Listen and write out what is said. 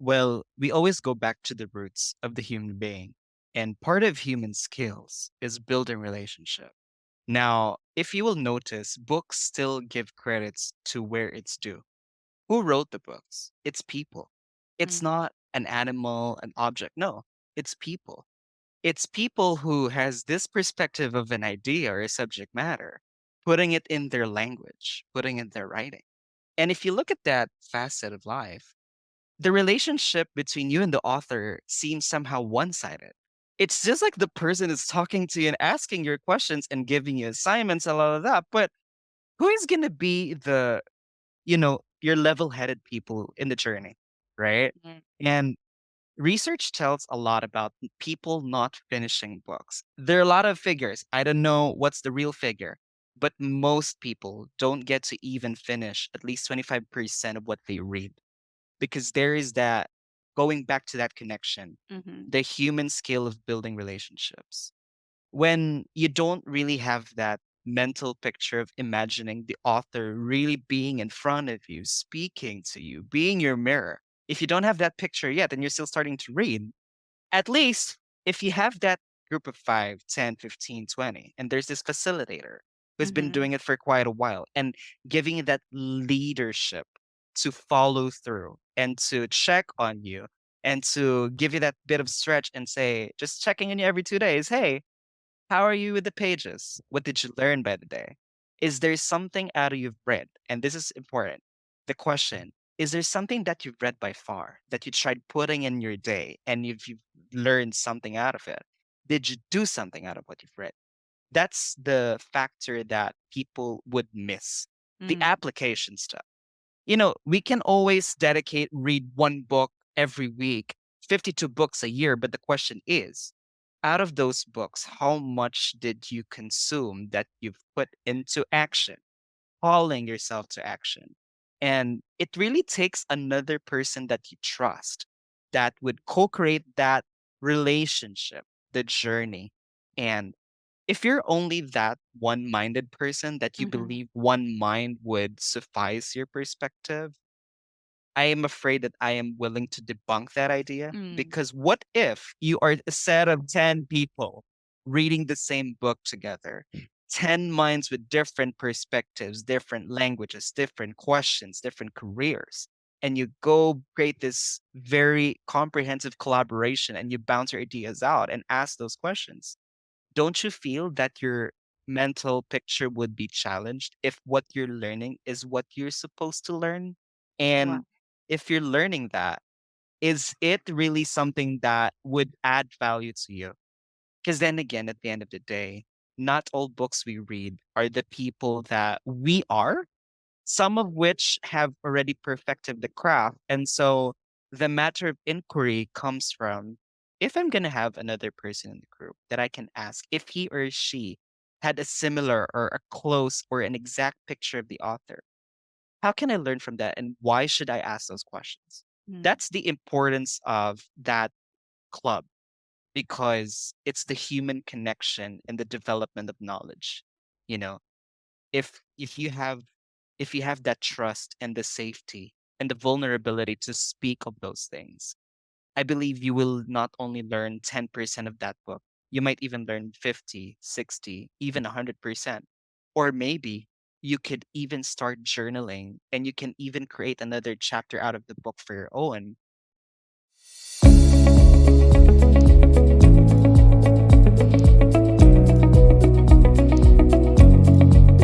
Well, we always go back to the roots of the human being. And part of human skills is building relationship. Now, if you will notice, books still give credits to where it's due. Who wrote the books? It's people. It's Mm-hmm. not an animal, an object. No, it's people. It's people who has this perspective of an idea or a subject matter, putting it in their language, putting it in their writing. And if you look at that facet of life, the relationship between you and the author seems somehow one-sided. It's just like the person is talking to you and asking your questions and giving you assignments and all of that. But who is going to be your level-headed people in the journey, right? And research tells a lot about people not finishing books. There are a lot of figures. I don't know what's the real figure, but most people don't get to even finish at least 25% of what they read because there is that going back to that connection, Mm-hmm. the human skill of building relationships. When you don't really have that mental picture of imagining the author really being in front of you, speaking to you, being your mirror, if you don't have that picture yet and you're still starting to read, at least if you have that group of 5, 10, 15, 20, and there's this facilitator who's been Mm-hmm. doing it for quite a while and giving you that leadership to follow through and to check on you and to give you that bit of stretch and say, just checking on you every 2 days. Hey, how are you with the pages? What did you learn by the day? Is there something out of you've read? And this is important. The question, is there something that you've read by far that you tried putting in your day and you've learned something out of it? Did you do something out of what you've read? That's the factor that people would miss. The Mm-hmm. application stuff. We can always read one book every week, 52 books a year. But the question is, out of those books, how much did you consume that you've put into action, calling yourself to action? And it really takes another person that you trust that would co create that relationship, the journey. And if you're only that one minded person that you Mm-hmm. believe one mind would suffice your perspective, I am afraid that I am willing to debunk that idea Mm. because what if you are a set of 10 people reading the same book together? 10 minds with different perspectives, different languages, different questions, different careers. And you go create this very comprehensive collaboration and you bounce your ideas out and ask those questions. Don't you feel that your mental picture would be challenged if what you're learning is what you're supposed to learn? Wow. And if you're learning that, is it really something that would add value to you? Because then again, at the end of the day, not all books we read are the people that we are, some of which have already perfected the craft. And so the matter of inquiry comes from if I'm going to have another person in the group that I can ask if he or she had a similar or a close or an exact picture of the author, how can I learn from that? And why should I ask those questions? Mm. That's the importance of that club because it's the human connection and the development of knowledge. You know, if you have that trust and the safety and the vulnerability to speak of those things, I believe you will not only learn 10% of that book, you might even learn 50, 60, even 100%. Or maybe you could even start journaling and you can even create another chapter out of the book for your own.